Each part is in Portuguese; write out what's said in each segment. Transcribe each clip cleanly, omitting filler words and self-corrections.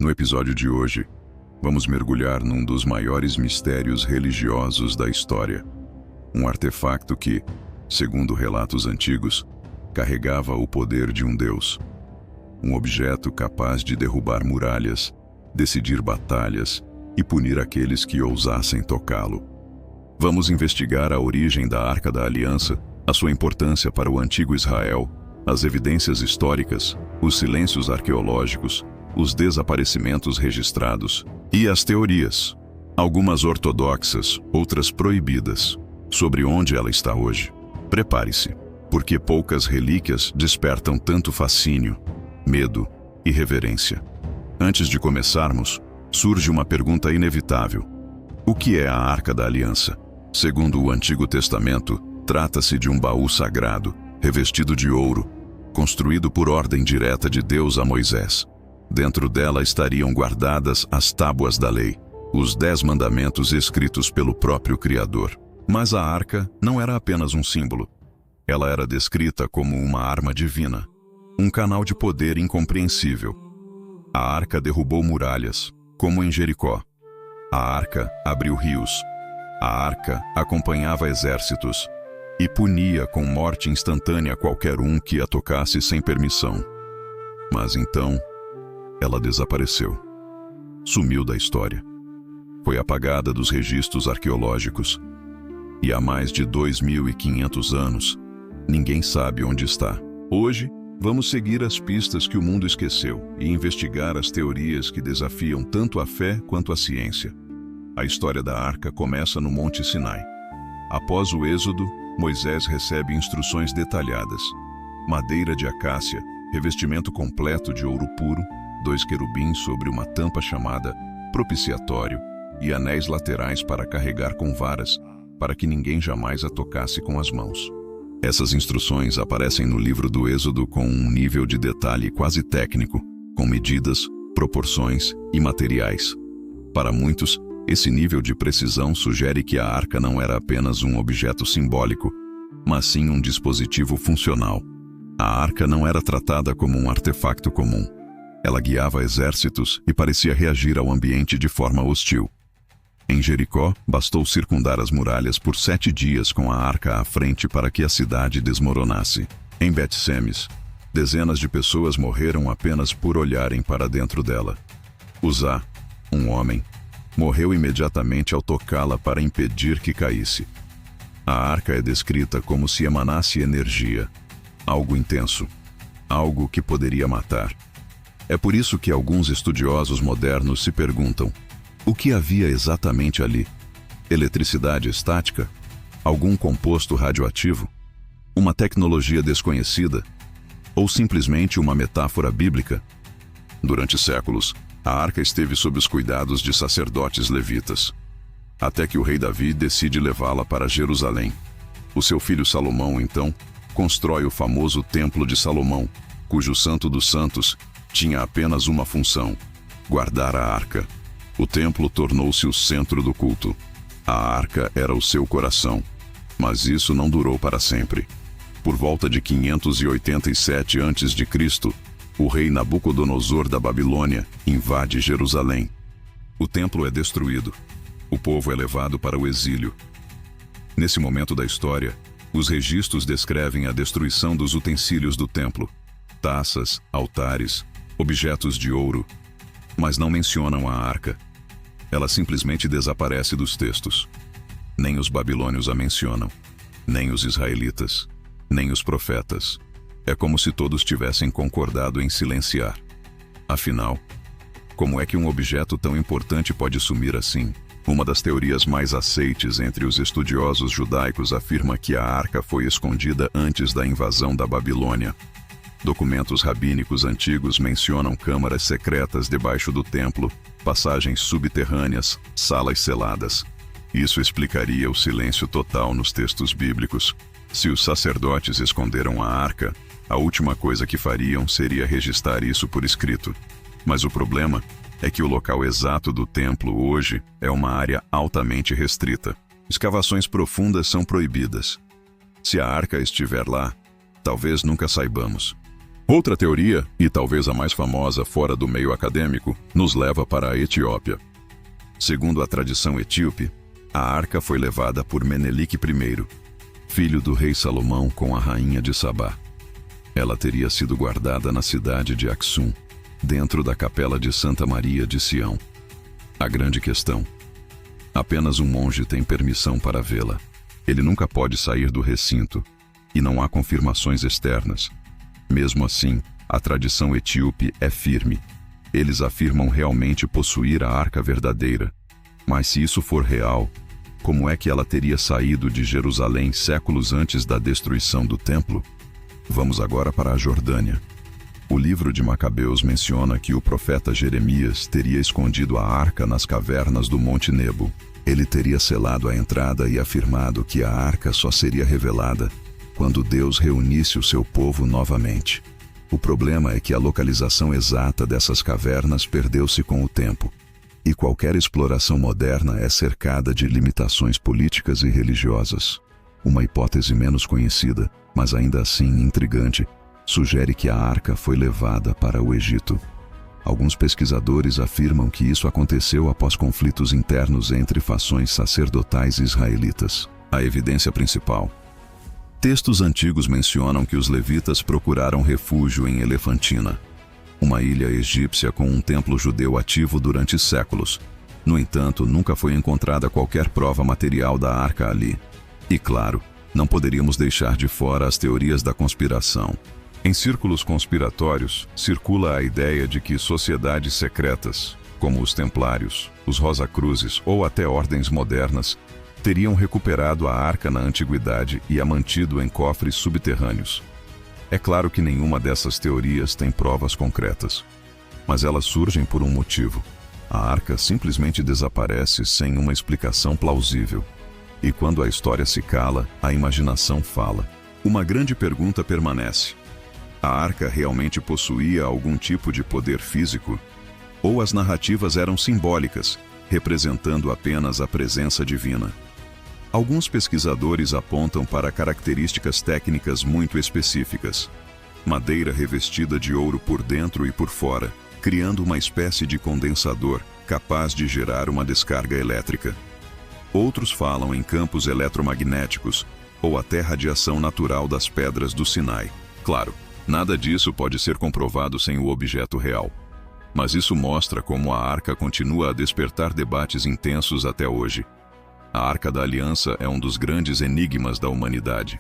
No episódio de hoje, vamos mergulhar num dos maiores mistérios religiosos da história. Um artefacto que, segundo relatos antigos, carregava o poder de um deus. Um objeto capaz de derrubar muralhas, decidir batalhas e punir aqueles que ousassem tocá-lo. Vamos investigar a origem da Arca da Aliança, a sua importância para o antigo Israel, as evidências históricas, os silêncios arqueológicos, os desaparecimentos registrados e as teorias, algumas ortodoxas, outras proibidas, sobre onde ela está hoje. Prepare-se, porque poucas relíquias despertam tanto fascínio, medo e reverência. Antes de começarmos, surge uma pergunta inevitável. O que é a Arca da Aliança? Segundo o Antigo Testamento, trata-se de um baú sagrado, revestido de ouro, construído por ordem direta de Deus a Moisés. Dentro dela estariam guardadas as tábuas da lei, os 10 mandamentos escritos pelo próprio Criador. Mas a arca não era apenas um símbolo. Ela era descrita como uma arma divina, um canal de poder incompreensível. A arca derrubou muralhas, como em Jericó. A arca abriu rios. A arca acompanhava exércitos e punia com morte instantânea qualquer um que a tocasse sem permissão. Mas então, ela desapareceu. Sumiu da história. Foi apagada dos registros arqueológicos. E há mais de 2.500 anos, ninguém sabe onde está. Hoje, vamos seguir as pistas que o mundo esqueceu e investigar as teorias que desafiam tanto a fé quanto a ciência. A história da Arca começa no Monte Sinai. Após o Êxodo, Moisés recebe instruções detalhadas. Madeira de acácia, revestimento completo de ouro puro, 2 querubins sobre uma tampa chamada propiciatório e anéis laterais para carregar com varas, para que ninguém jamais a tocasse com as mãos. Essas instruções aparecem no livro do Êxodo com um nível de detalhe quase técnico, com medidas, proporções e materiais. Para muitos, esse nível de precisão sugere que a arca não era apenas um objeto simbólico, mas sim um dispositivo funcional. A arca não era tratada como um artefacto comum. Ela guiava exércitos e parecia reagir ao ambiente de forma hostil. Em Jericó, bastou circundar as muralhas por 7 dias com a arca à frente para que a cidade desmoronasse. Em Bet-Semes, dezenas de pessoas morreram apenas por olharem para dentro dela. Uzá, um homem, morreu imediatamente ao tocá-la para impedir que caísse. A arca é descrita como se emanasse energia, algo intenso, algo que poderia matar. É por isso que alguns estudiosos modernos se perguntam: o que havia exatamente ali? Eletricidade estática? Algum composto radioativo? Uma tecnologia desconhecida? Ou simplesmente uma metáfora bíblica? Durante séculos, a arca esteve sob os cuidados de sacerdotes levitas, até que o rei Davi decide levá-la para Jerusalém. O seu filho Salomão, então, constrói o famoso Templo de Salomão, cujo Santo dos Santos tinha apenas uma função: guardar a arca. O templo tornou-se o centro do culto. A arca era o seu coração. Mas isso não durou para sempre. Por volta de 587 a.C., o rei Nabucodonosor da Babilônia invade Jerusalém. O templo é destruído. O povo é levado para o exílio. Nesse momento da história, os registros descrevem a destruição dos utensílios do templo: taças, altares, objetos de ouro, mas não mencionam a arca. Ela simplesmente desaparece dos textos. Nem os babilônios a mencionam, nem os israelitas, nem os profetas. É como se todos tivessem concordado em silenciar. Afinal, como é que um objeto tão importante pode sumir assim? Uma das teorias mais aceites entre os estudiosos judaicos afirma que a arca foi escondida antes da invasão da Babilônia. Documentos rabínicos antigos mencionam câmaras secretas debaixo do templo, passagens subterrâneas, salas seladas. Isso explicaria o silêncio total nos textos bíblicos. Se os sacerdotes esconderam a arca, a última coisa que fariam seria registrar isso por escrito. Mas o problema é que o local exato do templo hoje é uma área altamente restrita. Escavações profundas são proibidas. Se a arca estiver lá, talvez nunca saibamos. Outra teoria, e talvez a mais famosa fora do meio acadêmico, nos leva para a Etiópia. Segundo a tradição etíope, a arca foi levada por Menelik I, filho do rei Salomão com a rainha de Sabá. Ela teria sido guardada na cidade de Aksum, dentro da capela de Santa Maria de Sião. A grande questão: apenas um monge tem permissão para vê-la. Ele nunca pode sair do recinto, e não há confirmações externas. Mesmo assim, a tradição etíope é firme. Eles afirmam realmente possuir a arca verdadeira. Mas se isso for real, como é que ela teria saído de Jerusalém séculos antes da destruição do templo? Vamos agora para a Jordânia. O livro de Macabeus menciona que o profeta Jeremias teria escondido a arca nas cavernas do Monte Nebo. Ele teria selado a entrada e afirmado que a arca só seria revelada quando Deus reunisse o seu povo novamente. O problema é que a localização exata dessas cavernas perdeu-se com o tempo, e qualquer exploração moderna é cercada de limitações políticas e religiosas. Uma hipótese menos conhecida, mas ainda assim intrigante, sugere que a arca foi levada para o Egito. Alguns pesquisadores afirmam que isso aconteceu após conflitos internos entre fações sacerdotais israelitas. A evidência principal: textos antigos mencionam que os levitas procuraram refúgio em Elefantina, uma ilha egípcia com um templo judeu ativo durante séculos. No entanto, nunca foi encontrada qualquer prova material da arca ali. E claro, não poderíamos deixar de fora as teorias da conspiração. Em círculos conspiratórios, circula a ideia de que sociedades secretas, como os Templários, os Rosacruzes ou até ordens modernas, teriam recuperado a arca na antiguidade e a mantido em cofres subterrâneos. É claro que nenhuma dessas teorias tem provas concretas, mas elas surgem por um motivo. A arca simplesmente desaparece sem uma explicação plausível. E quando a história se cala, a imaginação fala. Uma grande pergunta permanece: a arca realmente possuía algum tipo de poder físico? Ou as narrativas eram simbólicas, representando apenas a presença divina? Alguns pesquisadores apontam para características técnicas muito específicas: madeira revestida de ouro por dentro e por fora, criando uma espécie de condensador capaz de gerar uma descarga elétrica. Outros falam em campos eletromagnéticos ou até radiação natural das pedras do Sinai. Claro, nada disso pode ser comprovado sem o objeto real. Mas isso mostra como a arca continua a despertar debates intensos até hoje. A Arca da Aliança é um dos grandes enigmas da humanidade.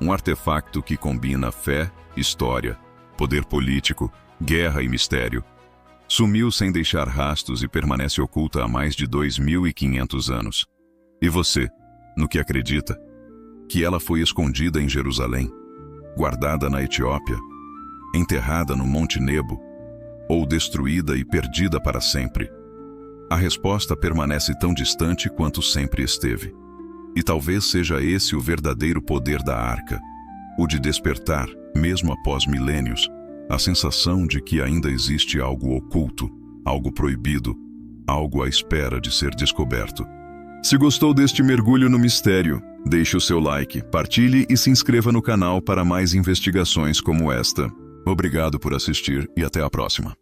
Um artefacto que combina fé, história, poder político, guerra e mistério. Sumiu sem deixar rastros e permanece oculta há mais de 2.500 anos. E você, no que acredita? Que ela foi escondida em Jerusalém? Guardada na Etiópia? Enterrada no Monte Nebo? Ou destruída e perdida para sempre? A resposta permanece tão distante quanto sempre esteve. E talvez seja esse o verdadeiro poder da arca: o de despertar, mesmo após milênios, a sensação de que ainda existe algo oculto, algo proibido, algo à espera de ser descoberto. Se gostou deste mergulho no mistério, deixe o seu like, partilhe e se inscreva no canal para mais investigações como esta. Obrigado por assistir e até a próxima.